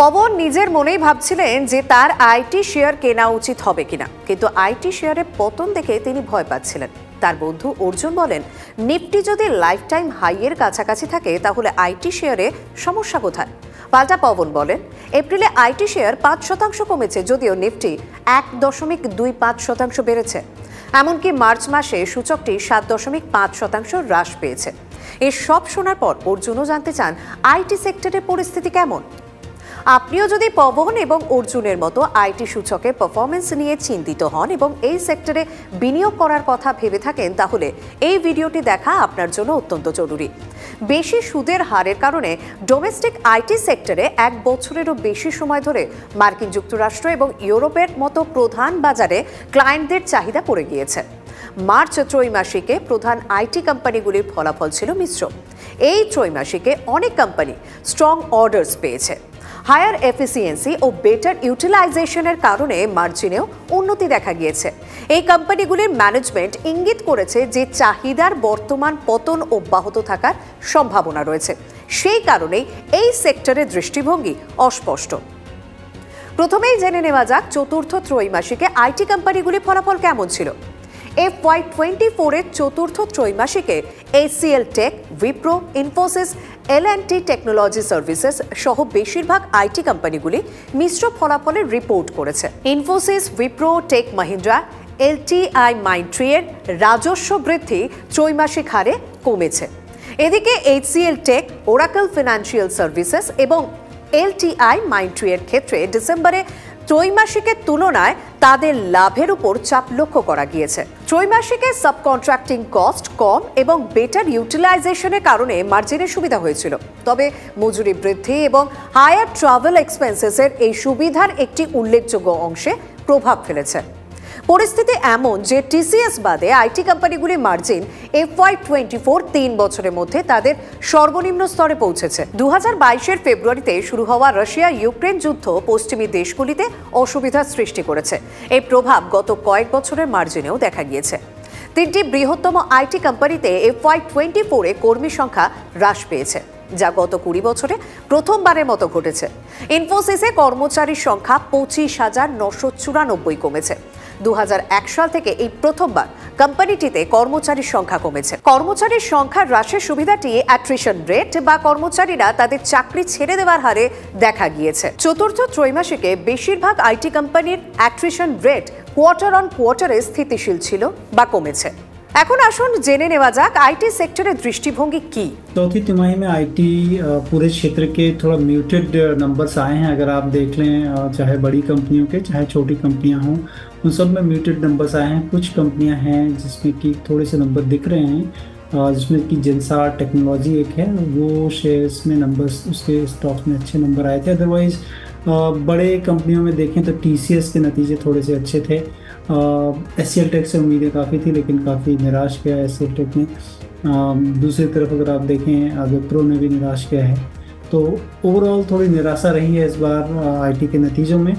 পবন নিজের মনেই ভাবছিলেন যে তার আইটি শেয়ার কেনা উচিত হবে কিনা, কিন্তু আইটি শেয়ারের পতন দেখে তিনি ভয় পাচ্ছিলেন। তার বন্ধু অর্জুন বলেন, নিফটি যদি লাইফ টাইম হাইয়ের কাছাকাছি থাকে তাহলে আইটি শেয়ারে সমস্যা কোথায়? পাল্টা পবন বলেন, এপ্রিলে আইটি শেয়ার 5% কমেছে, যদিও নিফটি 1.25% বেড়েছে। এমনকি মার্চ মাসে সূচকটি 7.5% হ্রাস পেয়েছে। এর সব শোনার পর অর্জুনও জানতে চান আইটি সেক্টরের পরিস্থিতি কেমন। আপনিও যদি পবন এবং অর্জুনের মতো আইটি সূচকের পারফরমেন্স নিয়ে চিন্তিত হন এবং এই সেক্টরে বিনিয়োগ করার কথা ভেবে থাকেন, তাহলে এই ভিডিওটি দেখা আপনার জন্য অত্যন্ত জরুরি। বেশি সুদের হারের কারণে ডোমেস্টিক আইটি সেক্টরে 1 বছরেরও বেশি সময় ধরে মার্কিন যুক্তরাষ্ট্র এবং ইউরোপের মতো প্রধান বাজারে ক্লায়েন্টদের চাহিদা পড়ে গিয়েছে। মার্চ ত্রৈমাসিকে প্রধান আইটি কোম্পানিগুলির ফলাফল ছিল মিশ্র। এই ত্রৈমাসিকে অনেক কোম্পানি স্ট্রং অর্ডার্স পেয়েছে। হায়ার এফিসিয়েন্সি ও বেটার ইউটিলাইজেশনের কারণে মার্জিনেও উন্নতি দেখা গিয়েছে। এই কোম্পানিগুলির ম্যানেজমেন্ট ইঙ্গিত করেছে যে চাহিদার বর্তমান পতন অব্যাহত থাকার সম্ভাবনা রয়েছে। সেই কারণেই এই সেক্টরের দৃষ্টিভঙ্গি অস্পষ্ট। প্রথমেই জেনে নেওয়া যাক চতুর্থ ত্রৈমাসিকে আইটি কোম্পানিগুলির ফলাফল কেমন ছিল। FY24 এর চতুর্থ ত্রৈমাসিকে HCL tech, Wipro, Infosys, L&T technology services সহ বেশিরভাগ আইটি কোম্পানিগুলি মিশ্র ফলাফলের রিপোর্ট করেছে। ইনফোসিস, উইপ্রো, টেক মাহিন্দ্রা, LTI মাইন্ডট্রি এর রাজস্ব বৃদ্ধি ত্রৈমাসিক হারে কমেছে। এদিকে HCL tech, Oracle financial services এবং LTI মাইন্ডট্রি এর ক্ষেত্রে ডিসেম্বরে ত্রৈমাসিকের তুলনায় তাদের লাভের উপর চাপ লক্ষ্য করা গিয়েছে। ত্রৈমাসিকে সাবকন্ট্রাক্টিং কস্ট কম এবং বেটার ইউটিলাইজেশনের কারণে মার্জিনের সুবিধা হয়েছিল। তবে মজুরি বৃদ্ধি এবং হায়ার ট্রাভেল এক্সপেন্সেসের এই সুবিধার একটি উল্লেখযোগ্য অংশে প্রভাব ফেলেছে। পরিস্থিতি এমন যে টিসিএস বাদে আইটি কোম্পানিগুলির মার্জিন FY24 3 বছরের মধ্যে তাদের সর্বনিম্ন স্তরে পৌঁছেছে। 2022-এর ফেব্রুয়ারিতে শুরু হওয়া রাশিয়া ইউক্রেন যুদ্ধ পশ্চিমী দেশগুলিতে অসুবিধার সৃষ্টি করেছে। এই প্রভাব গত কয়েক বছরের মার্জিনেও দেখা গিয়েছে। 3টি বৃহত্তম আইটি কোম্পানিতে FY24-এ কর্মী সংখ্যা হ্রাস পেয়েছে, যা গত 20 বছরে প্রথমবারের মতো ঘটেছে। ইনফোসিসে কর্মচারীর সংখ্যা 25,994 কমেছে। 2001 সাল থেকে এই প্রথমবার কোম্পানিটিতে কর্মচারীর সংখ্যা কমেছে। কর্মচারীর সংখ্যা হ্রাসের সুবিধাটি অ্যাট্রিশন রেট বা কর্মচারীরা তাদের চাকরি ছেড়ে দেওয়ার হারে দেখা গিয়েছে। চতুর্থ ত্রৈমাসিকে বেশিরভাগ আইটি কোম্পানির অ্যাট্রিশন রেট কোয়ার্টার অন কোয়ার্টারে স্থিতিশীল ছিল বা কমেছে। এখন আসুন জেনে নেওয়া যাক আইটি সেক্টরের दृष्टिभंगी की। चौथी तिमाही में आईटी पूरे क्षेत्र के थोड़ा म्यूटेड नंबर्स आए हैं। अगर आप देख लें, चाहे बड़ी कंपनियों के चाहे छोटी कंपनियां हों, उन सब में म्यूटेड नंबर्स आए हैं। कुछ कंपनियां हैं जिसमें कि थोड़े से नंबर दिख रहे हैं, जिसमें कि जेंसार टेक्नोलॉजी एक है, वो शेयर्स में नंबर्स, उसके स्टॉक्स में अच्छे नंबर आए थे। अदरवाइज बड़े कंपनियों में देखें तो टीसीएस के नतीजे थोड़े से अच्छे थे। HCL टेक से उम्मीदें काफ़ी थी, लेकिन काफ़ी निराश किया HCL टेक ने। दूसरी तरफ अगर आप देखें, विप्रो ने भी निराश किया है। तो ओवरऑल थोड़ी निराशा रही है इस बार आईटी के नतीजों में।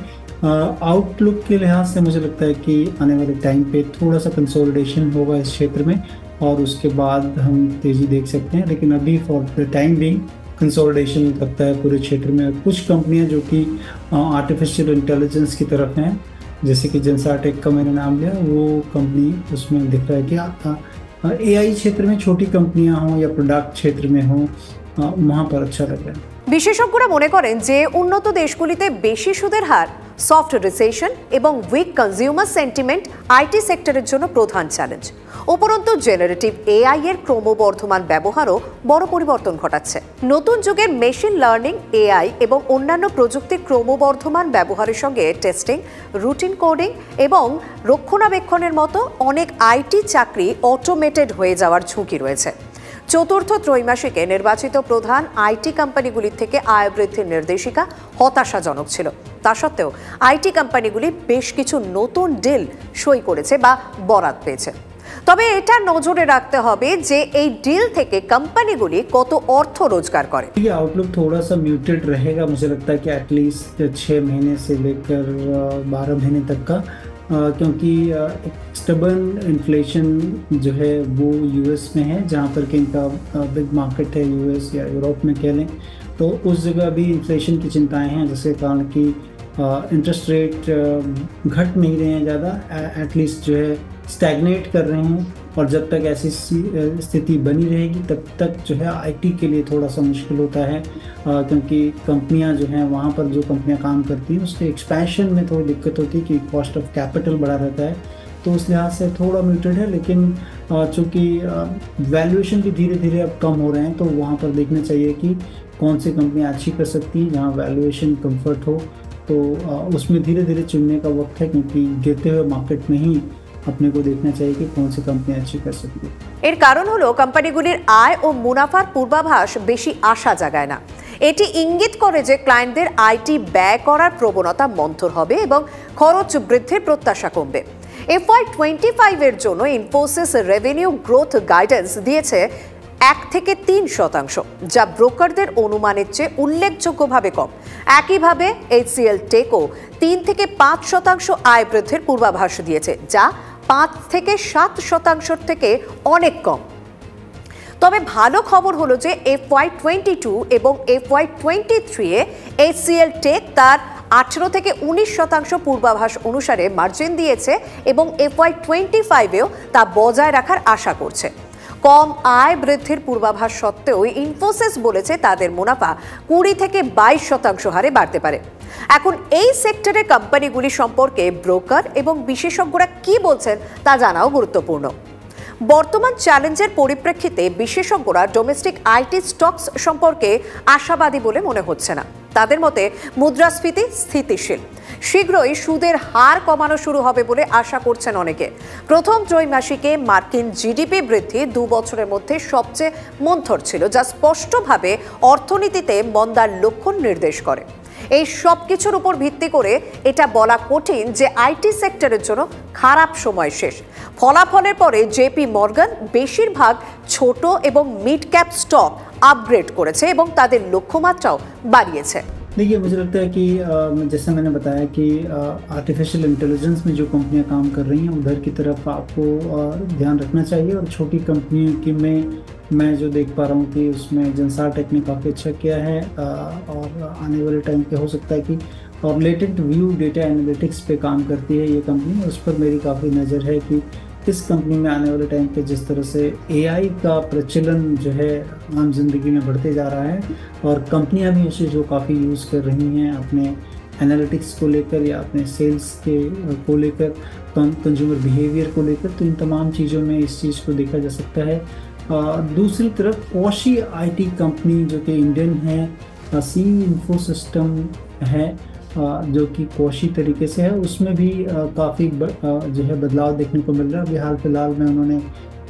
आउटलुक के लिहाज से मुझे लगता है कि आने वाले टाइम पे थोड़ा सा कंसोलिडेशन होगा इस क्षेत्र में और उसके बाद हम तेज़ी देख सकते हैं, लेकिन अभी for the time being consolidation लगता है पूरे क्षेत्र में। कुछ कंपनियां जो कि आर्टिफिशियल इंटेलिजेंस की तरफ हैं, जैसे कि जेंसार टेक का मैंने नाम लिया, वो कंपनी उसमें दिख रहा है कि AI क्षेत्र में छोटी कंपनियां हों या प्रोडक्ट क्षेत्र में हों, वहाँ पर अच्छा लग रहा है। বিশেষজ্ঞরা মনে করেন যে উন্নত দেশগুলিতে বেশি সুদের হার, সফট রিসেশন এবং উইক কনজিউমার সেন্টিমেন্ট আইটি সেক্টরের জন্য প্রধান চ্যালেঞ্জ। উপরন্তু জেনারেটিভ AI এর ক্রমবর্ধমান ব্যবহারও বড় পরিবর্তন ঘটাচ্ছে। নতুন যুগের মেশিন লার্নিং, AI এবং অন্যান্য প্রযুক্তির ক্রমবর্ধমান ব্যবহারের সঙ্গে টেস্টিং, রুটিন কোডিং এবং রক্ষণাবেক্ষণের মতো অনেক আইটি চাকরি অটোমেটেড হয়ে যাওয়ার ঝুঁকি রয়েছে। চতুর্থ ত্রৈমাসিকে নির্বাচিত প্রধান আইটি কোম্পানিগুলির থেকে আয় বৃদ্ধির নির্দেশিকা হতাশাজনক ছিল। তা সত্ত্বেও আইটি কোম্পানিগুলি বেশ কিছু নতুন ডিল সই করেছে বা বরাত পেয়েছে। তবে এটা নজরে রাখতে হবে যে এই ডিল থেকে কোম্পানিগুলি কত অর্থ रोजगार করে। ये आउटलुक थोड़ा सा म्यूटेड रहेगा, मुझे लगता है कि एटलीस्ट 6 महीने से लेकर 12 महीने तक का, क्योंकि स्टबर्न इन्फ्लेशन जो है वो यूएस में है, जहाँ पर कि इनका बिग मार्केट है यूएस या यूरोप में कह लें, तो उस जगह भी इन्फ्लेशन की चिंताएं हैं, जिसके कारण कि इंटरेस्ट रेट घट नहीं रहे हैं ज़्यादा, एटलीस्ट जो है स्टैग्नेट कर रहे हैं। और जब तक ऐसी स्थिति बनी रहेगी तब तक जो है आईटी के लिए थोड़ा सा मुश्किल होता है, क्योंकि कंपनियां जो हैं वहाँ पर जो कंपनियां काम करती हैं उसके एक्सपेंशन में थोड़ी दिक्कत होती है कि कॉस्ट ऑफ कैपिटल बढ़ा रहता है, तो उस लिहाज से थोड़ा म्यूटेड है। लेकिन चूँकि वैल्यूएशन भी धीरे धीरे अब कम हो रहे हैं, तो वहाँ पर देखना चाहिए कि कौन सी कंपनियाँ अच्छी कर सकती हैं, जहाँ वैल्यूएशन कम्फर्ट हो, तो उसमें धीरे धीरे चुनने का वक्त है, क्योंकि गिरते हुए मार्केट में ही अपने को देखना चाहिए कि कौन सी कंपनी अच्छी कर सकती है। এর কারণ হলো কোম্পানিগুলির আয় ও মুনাফার পূর্বাভাস বেশি আশা জাগায় না। এটি ইঙ্গিত করে যে ক্লায়েন্টদের আইটি ব্যয় করার প্রবণতা মন্থর হবে এবং খরচ বৃদ্ধির প্রত্যাশা কমবে। FY25 এর জন্য ইনফোসিস রেভিনিউ গ্রোথ গাইডেন্স দিয়েছে 1 থেকে 3%, যা ব্রোকারদের অনুমানের চেয়ে উল্লেখযোগ্যভাবে কম। একইভাবে HCL টেকও 3 থেকে 5% আয় বৃদ্ধির পূর্বাভাস দিয়েছে, যা 5 থেকে 7% থেকে অনেক কম। তবে ভালো খবর হলো যে FY22 এবং FY23 এ HCL টেক তার 18 থেকে 19% পূর্বাভাস অনুসারে মার্জিন দিয়েছে এবং FY25 এও তা বজায় রাখার আশা করছে। কম আয় বৃদ্ধির পূর্বাভাস সত্ত্বেও ইনফোসিস বলেছে তাদের মুনাফা 20 থেকে 22% হারে বাড়তে পারে। এখন এই সেক্টরের কোম্পানিগুলি সম্পর্কে ব্রোকার এবং বিশেষজ্ঞরা কি বলছেন তা জানাও গুরুত্বপূর্ণ। বর্তমান চ্যালেঞ্জের পরিপ্রেক্ষিতে বিশেষজ্ঞরা ডোমেস্টিক আইটি স্টকস সম্পর্কে আশাবাদী বলে মনে হচ্ছে না। তাদের মতে মুদ্রাস্ফীতি স্থিতিশীল, শীঘ্রই সুদের হার কমানো শুরু হবে বলে আশা করছেন অনেকে। প্রথম ত্রৈমাসিকে মার্কিন জিডিপি বৃদ্ধি 2 বছরের মধ্যে সবচেয়ে মন্থর ছিল, যা স্পষ্টভাবে অর্থনীতিতে মন্দার লক্ষণ নির্দেশ করে। এই সব কিছুর উপর ভিত্তি করে এটা বলা কঠিন যে আইটি সেক্টরের জন্য খারাপ সময় শেষ। ফলাফলের পরে জেপি মর্গান বেশিরভাগ ছোট এবং মিড ক্যাপ স্টক আপগ্রেড করেছে এবং তাদের লক্ষ্যমাত্রাও বাড়িয়েছে। देखिए, मुझे लगता है कि जैसे मैंने बताया कि आर्टिफिशियल इंटेलिजेंस में जो कंपनियां काम कर रही हैं उधर की तरफ आपको ध्यान रखना चाहिए। और छोटी कंपनियों की मैं जो देख पा रहा हूँ कि उसमें जनसार टेक ने काफ़ी अच्छा किया है, और आने वाले टाइम पे हो सकता है कि और लेटेंट व्यू डेटा एनालिटिक्स पे काम करती है ये कंपनी, उस पर मेरी काफ़ी नज़र है कि इस कंपनी में आने वाले टाइम पे जिस तरह से AI का प्रचलन जो है आम जिंदगी में बढ़ते जा रहा है, और कंपनियां भी इस चीज़ को काफ़ी यूज़ कर रही हैं अपने एनालिटिक्स को लेकर या अपने सेल्स के को लेकर, कंज्यूमर बिहेवियर को लेकर, तो इन तमाम चीज़ों में इस चीज़ को देखा जा सकता है। दूसरी तरफ क्वॉशी IT कंपनी जो कि इंडियन है, सी इन्फोसिस्टम है, जो कि क्वॉशी तरीके से है, उसमें भी काफ़ी जो है बदलाव देखने को मिल रहा है। अभी हाल फिलहाल में उन्होंने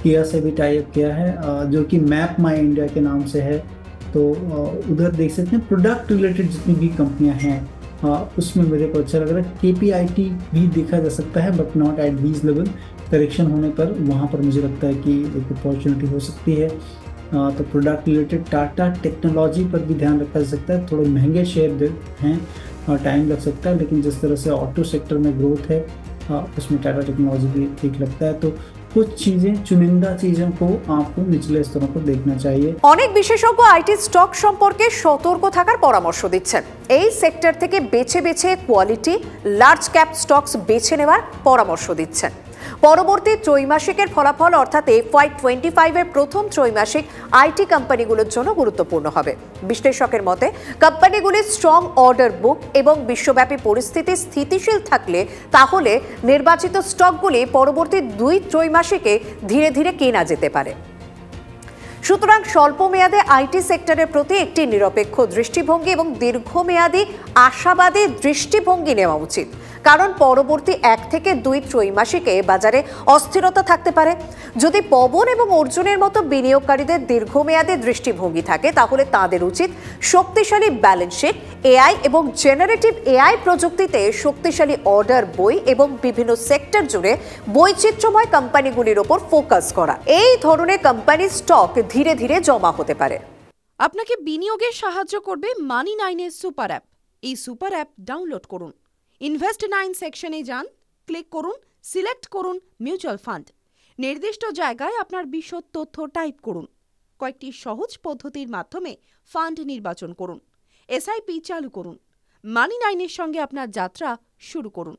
किया से भी टाई अप किया है, जो कि मैप माई इंडिया के नाम से है, तो उधर देख सकते हैं। प्रोडक्ट रिलेटेड जितनी भी कंपनियां हैं उसमें मेरे को अच्छा लग रहा है। KPIT भी देखा जा सकता है, but not at these level. Correction होने पर वहाँ पर मुझे लगता है कि एक अपॉर्चुनिटी हो सकती है। तो प्रोडक्ट रिलेटेड टाटा टेक्नोलॉजी पर भी ध्यान रखा जा सकता है। थोड़े महंगे शेयर हैं और टाइम लग सकता है, लेकिन जिस तरह से ऑटो सेक्टर में ग्रोथ है उसमें टाटा टेक्नोलॉजी भी ठीक लगता है। तो कुछ चीजें, चुनिंदा चीजों को आपको निचले स्तरों पर देखना चाहिए। অনেক বিশেষজ্ঞ আইটি স্টক সম্পর্কে সতর্ক থাকার পরামর্শ দিচ্ছেন। এই সেক্টর থেকে বেছে বেছে কোয়ালিটি লার্জ ক্যাপ স্টকস বেছে নেওয়ার পরামর্শ দিচ্ছেন। পরবর্তী ত্রৈমাসিকের ফলাফল অর্থাৎ FY25 এর প্রথম ত্রৈমাসিক আইটি কোম্পানিগুলোর জন্য গুরুত্বপূর্ণ হবে। বিশ্লেষকের মতে কোম্পানিগুলির স্ট্রং অর্ডার বুক এবং বিশ্বব্যাপী পরিস্থিতি স্থিতিশীল থাকলে তাহলে নির্বাচিত স্টকগুলি পরবর্তী 2 ত্রৈমাসিকে ধীরে ধীরে কেনা যেতে পারে। সুতরাং স্বল্প মেয়াদে আইটি সেক্টরের প্রতি একটি নিরপেক্ষ দৃষ্টিভঙ্গি এবং দীর্ঘমেয়াদী আশাবাদী দৃষ্টিভঙ্গি নেওয়া উচিত, কারণ পরবর্তী 1 থেকে 2 ত্রৈমাসিকে বাজারে অস্থিরতা থাকতে পারে। যদি পবন এবং অর্জুনের মতো বিনিয়োগকারীদের দীর্ঘমেয়াদী দৃষ্টিভঙ্গি থাকে তাহলে তাদের উচিত শক্তিশালী ব্যালেন্স শিট, AI এবং জেনারেটিভ AI প্রযুক্তিতে শক্তিশালী অর্ডার বই এবং বিভিন্ন সেক্টর জুড়ে বৈচিত্র্যময় কোম্পানিগুলির উপর ফোকাস করা। এই ধরনের কোম্পানি স্টক ধীরে ধীরে জমা হতে পারে। আপনাকে বিনিয়োগে সাহায্য করবে মানি9 এর সুপার অ্যাপ। এই সুপার অ্যাপ ডাউনলোড করুন, ইনভেস্ট9 সেকশনে যান, ক্লিক করুন, সিলেক্ট করুন মিউচুয়াল ফান্ড। নির্দিষ্ট জায়গায় আপনার বিশদ তথ্য টাইপ করুন, কয়েকটি সহজ পদ্ধতির মাধ্যমে ফান্ড নির্বাচন করুন। এসআইপি চালু করুন। মানি 9-এর সঙ্গে আপনার যাত্রা শুরু করুন।